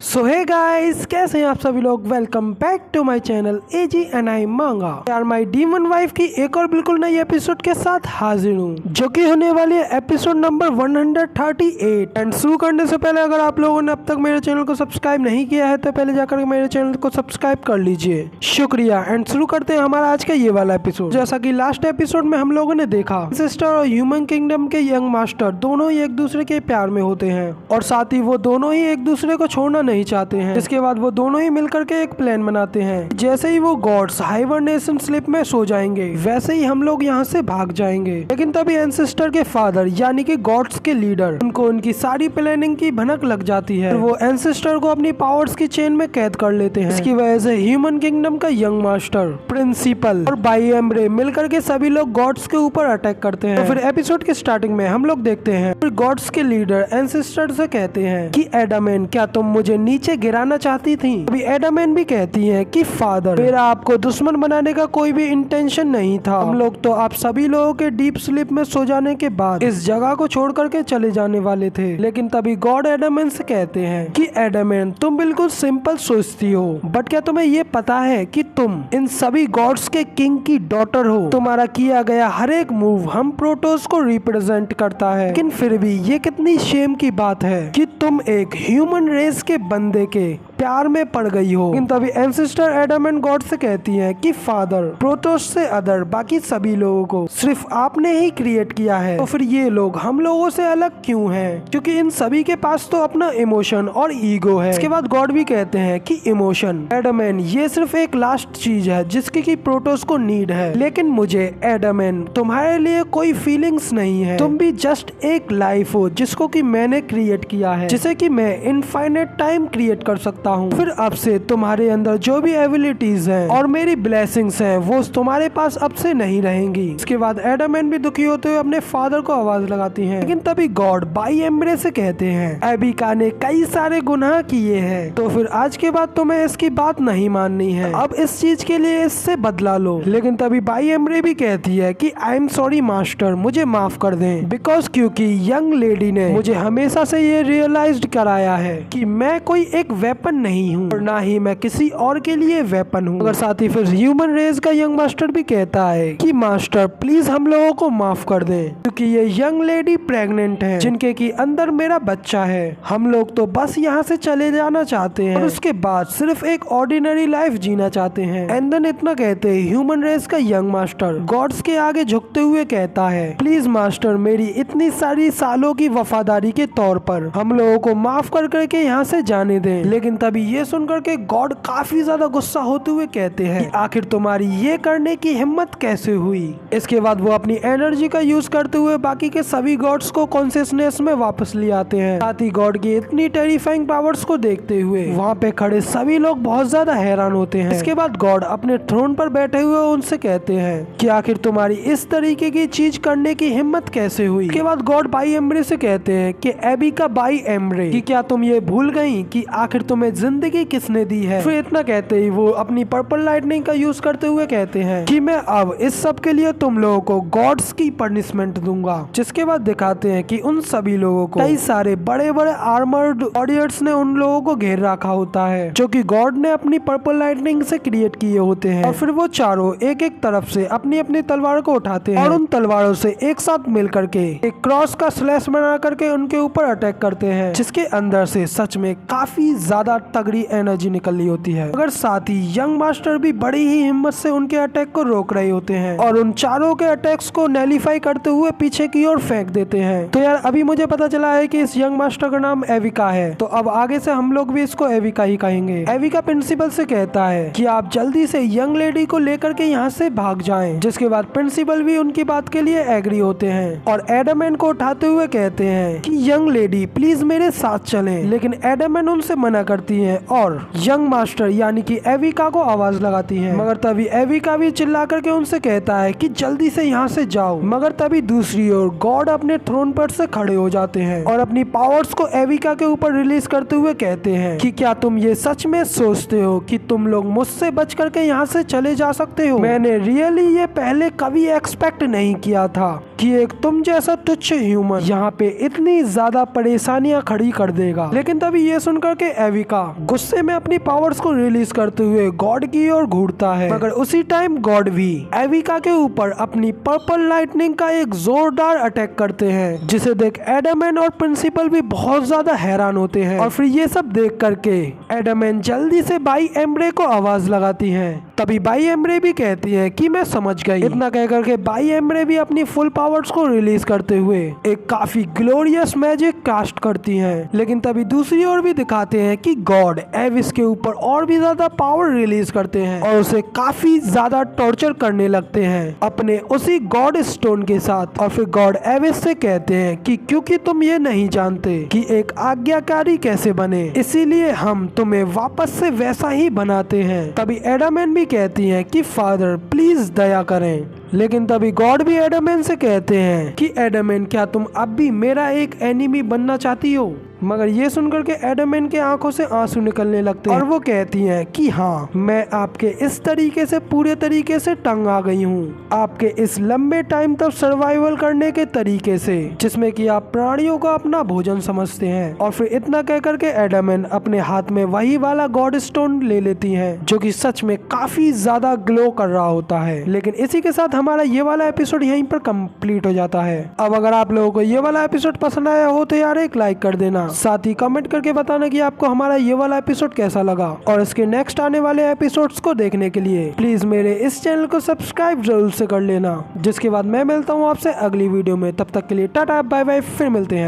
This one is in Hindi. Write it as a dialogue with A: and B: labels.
A: सो हे गाइस, कैसे हैं आप सभी लोग। Welcome back to my channel AGNI Manga. यार माय डीमन वाइफ की एक और बिल्कुल नई एपिसोड के साथ हाजिर हूँ, जो कि होने वाली है एपिसोड नंबर 138। एंड शुरू करने से पहले अगर आप लोगों ने अब तक मेरे चैनल को सब्सक्राइब नहीं किया है तो पहले जाकर मेरे चैनल को सब्सक्राइब कर लीजिए, शुक्रिया। एंड शुरू करते हैं हमारा आज का ये वाला एपिसोड। जैसा की लास्ट एपिसोड में हम लोगों ने देखा, सिस्टर और ह्यूमन किंगडम के यंग मास्टर दोनों ही एक दूसरे के प्यार में होते हैं और साथ ही वो दोनों ही एक दूसरे को छोड़ना नहीं चाहते हैं। इसके बाद वो दोनों ही मिलकर के एक प्लान बनाते हैं। जैसे ही वो गॉड्स हाइबरनेशन स्लीप में सो जाएंगे वैसे ही हम लोग यहाँ से भाग जाएंगे। लेकिन तभी एंसेस्टर के फादर यानी कि गॉड्स के लीडर, उनको उनकी सारी प्लानिंग की भनक लग जाती है। वो एंसेस्टर को अपनी पावर्स की चेन में कैद कर लेते हैं। इसकी वजह से ह्यूमन किंगडम का यंग मास्टर, प्रिंसिपल और बाई एम्ब्रे मिलकर के सभी लोग गॉड्स के ऊपर अटैक करते हैं। तो फिर एपिसोड के स्टार्टिंग में हम लोग देखते हैं फिर गॉड्स के लीडर एंसेस्टर से कहते हैं कि एडामेन, क्या तुम मुझे नीचे गिराना चाहती थी। अभी एडामेन भी कहती है कि फादर, मेरा आपको दुश्मन बनाने का कोई भी इंटेंशन नहीं था। हम लोग तो आप सभी लोगों के डीप स्लीप में सो जाने के बाद इस जगह को छोड़ करके चले जाने वाले थे। लेकिन तभी गॉड एडामेन से कहते हैं कि एडामेन, तुम बिल्कुल सिंपल सोचती हो, बट क्या तुम्हें ये पता है कि तुम इन सभी गॉड्स के किंग की डॉटर हो। तुम्हारा किया गया हर एक मूव हम प्रोटोस को रिप्रेजेंट करता है। लेकिन फिर भी ये कितनी शेम की बात है कि तुम एक ह्यूमन रेस के बंदे के प्यार में पड़ गई हो। लेकिन तभी एंसेस्टर एडामेन गॉड से कहती है कि फादर, प्रोटोस से अदर बाकी सभी लोगों को सिर्फ आपने ही क्रिएट किया है, तो फिर ये लोग हम लोगों से अलग क्यों हैं? क्योंकि इन सभी के पास तो अपना इमोशन और ईगो है। इसके बाद गॉड भी कहते हैं कि इमोशन, एडामेन, ये सिर्फ एक लास्ट चीज है जिसकी की प्रोटोस को नीड है। लेकिन मुझे एडामेन, तुम्हारे लिए कोई फीलिंग्स नहीं है। तुम भी जस्ट एक लाइफ हो जिसको कि मैंने क्रिएट किया है, जिसे कि मैं इनफाइनाइट टाइम क्रिएट कर सकता हूँ। फिर अब से तुम्हारे अंदर जो भी एबिलिटीज हैं और मेरी ब्लेसिंग्स हैं वो तुम्हारे पास अब से नहीं रहेंगी। इसके बाद एडामेन भी दुखी होते हुए अपने फादर को आवाज लगाती हैं। लेकिन तभी गॉड बाई एम्ब्रे से कहते हैं, एबिका ने कई सारे गुनाह किए हैं, तो फिर आज के बाद तुम्हें इसकी बात नहीं माननी है। अब इस चीज के लिए इससे बदला लो। लेकिन तभी बाई एम्ब्रे भी कहती है कि आई एम सॉरी मास्टर, मुझे माफ कर दें, बिकॉज क्योंकि यंग लेडी ने मुझे हमेशा से ये रियलाइज्ड कराया है कि मैं कोई एक वेपन नहीं हूँ और ना ही मैं किसी और के लिए वेपन हूँ। अगर साथ ही फिर ह्यूमन रेस का यंग मास्टर भी कहता है कि मास्टर प्लीज हम लोगों को माफ कर दें, क्योंकि ये यंग लेडी प्रेग्नेंट है जिनके की अंदर मेरा बच्चा है। हम लोग तो बस यहाँ से चले जाना चाहते हैं और उसके बाद सिर्फ एक ऑर्डिनरी लाइफ जीना चाहते हैं। एंड देन इतना कहते हैं ह्यूमन रेस का यंग मास्टर गॉड्स के आगे झुकते हुए कहता है, प्लीज मास्टर, मेरी इतनी सारी सालों की वफादारी के तौर पर हम लोगों को माफ कर करके यहाँ से जाने दें। लेकिन तभी ये सुनकर के गॉड काफी ज्यादा गुस्सा होते हुए कहते हैं कि आखिर तुम्हारी ये करने की हिम्मत कैसे हुई। इसके बाद वो अपनी एनर्जी का यूज करते हुए बाकी के सभी गॉड्स को कॉन्शियसनेस में वापस ले आते हैं। साथ ही गॉड की इतनी टेरिफाइंग पावर्स को देखते हुए वहाँ पे खड़े सभी लोग बहुत ज्यादा हैरान होते हैं। इसके बाद गॉड अपने थ्रोन पर बैठे हुए उनसे कहते हैं कि आखिर तुम्हारी इस तरीके की चीज करने की हिम्मत कैसे हुई। इसके बाद गॉड बाई एम्ब्रे से कहते हैं कि एबिका बाई एम्ब्रे, कि क्या तुम ये भूल गई कि आखिर तुम्हें जिंदगी किसने दी है। फिर इतना कहते ही वो अपनी पर्पल लाइटनिंग का यूज करते हुए कहते हैं कि मैं अब इस सब के लिए तुम लोगों को गॉड्स की पनिशमेंट दूंगा। जिसके बाद दिखाते हैं कि उन सभी लोगों को कई सारे बड़े बड़े आर्मर्ड वॉरियर्स ने उन लोगों को घेर रखा होता है, जो कि गॉड ने अपनी पर्पल लाइटनिंग से क्रिएट किए होते हैं। और फिर वो चारों एक एक तरफ से अपनी अपनी तलवार को उठाते हैं और उन तलवारों से एक साथ मिल करके एक क्रॉस का स्लैश बना करके उनके ऊपर अटैक करते हैं, जिसके अंदर से सच में काफी ज्यादा तगड़ी एनर्जी निकल रही होती है। मगर साथ ही यंग मास्टर भी बड़ी ही हिम्मत से उनके अटैक को रोक रहे होते हैं और उन चारों के अटैक्स को नैलिफाई करते हुए पीछे की ओर फेंक देते हैं। तो यार अभी मुझे पता चला है कि इस यंग मास्टर का नाम एविका है, तो अब आगे से हम लोग भी इसको एविका ही कहेंगे। एविका प्रिंसिपल से कहता है कि आप जल्दी से यंग लेडी को लेकर के यहाँ से भाग जाएं। जिसके बाद प्रिंसिपल भी उनकी बात के लिए एग्री होते हैं और एडामेन को उठाते हुए कहते हैं कि यंग लेडी प्लीज मेरे साथ चलें। लेकिन एडामेन उनसे मना करती है और यंग मास्टर यानी कि एविका को आवाज लगाती है। मगर तभी एविका भी चिल्ला करके उनसे कहता है कि जल्दी से यहाँ से जाओ। मगर तभी दूसरी ओर गॉड अपने थ्रोन पर से खड़े हो जाते हैं और अपनी पावर्स को एविका के ऊपर रिलीज करते हुए कहते हैं कि क्या तुम ये सच में सोचते हो कि तुम लोग मुझसे बच करके यहाँ से चले जा सकते हो? मैंने रियली ये पहले कभी एक्सपेक्ट नहीं किया था कि एक तुम जैसा तुच्छ ह्यूमन यहाँ पे इतनी ज्यादा परेशानियां खड़ी कर देगा। लेकिन तभी ये सुनकर के एविका गुस्से में अपनी पावर्स को रिलीज करते हुए गॉड की ओर घूरता है, मगर उसी टाइम गॉड भी एविका के ऊपर अपनी पर्पल लाइटनिंग का एक जोरदार अटैक करते हैं, जिसे देख एडमैन और प्रिंसिपल भी बहुत ज्यादा हैरान होते हैं। और फिर ये सब देख करके एडमैन जल्दी से बाई एम्ब्रे को आवाज लगाती है। तभी बाई एम्ब्रे भी कहती है कि मैं समझ गई। इतना कह करके बाई एम्ब्रे भी अपनी फुल पावर्स को रिलीज करते हुए एक काफी ग्लोरियस मैजिक कास्ट करती हैं। लेकिन तभी दूसरी ओर भी दिखाते हैं कि गॉड एविस के ऊपर और भी ज्यादा पावर रिलीज करते हैं और उसे काफी ज्यादा टॉर्चर करने लगते हैं अपने उसी गॉड स्टोन के साथ। और फिर गॉड एविस से कहते हैं कि क्योंकि तुम ये नहीं जानते कि एक आज्ञाकारी कैसे बने, इसीलिए हम तुम्हें वापस से वैसा ही बनाते हैं। तभी एडमैन भी कहती हैं कि फादर प्लीज दया करें। लेकिन तभी गॉड भी एडमैन से कहते हैं कि एडमैन क्या तुम अब भी मेरा एक एनिमी बनना चाहती हो? मगर ये सुनकर के एडमैन के आंखों से आंसू निकलने लगते हैं और वो कहती हैं कि हाँ, मैं आपके इस तरीके से पूरे तरीके से तंग आ गई हूँ, आपके इस लंबे टाइम तक सर्वाइवल करने के तरीके से, जिसमें कि आप प्राणियों को अपना भोजन समझते हैं। और फिर इतना कह करके एडमैन अपने हाथ में वही वाला गॉड स्टोन ले लेती है, जो कि सच में काफी ज्यादा ग्लो कर रहा होता है। लेकिन इसी के साथ हमारा ये वाला एपिसोड यहीं पर कंप्लीट हो जाता है। अब अगर आप लोगों को ये वाला एपिसोड पसंद आया हो तो यार एक लाइक कर देना, साथ ही कमेंट करके बताना कि आपको हमारा ये वाला एपिसोड कैसा लगा। और इसके नेक्स्ट आने वाले एपिसोड्स को देखने के लिए प्लीज मेरे इस चैनल को सब्सक्राइब जरूर से कर लेना। जिसके बाद मैं मिलता हूँ आपसे अगली वीडियो में, तब तक के लिए टाटा बाय बाय, फिर मिलते हैं।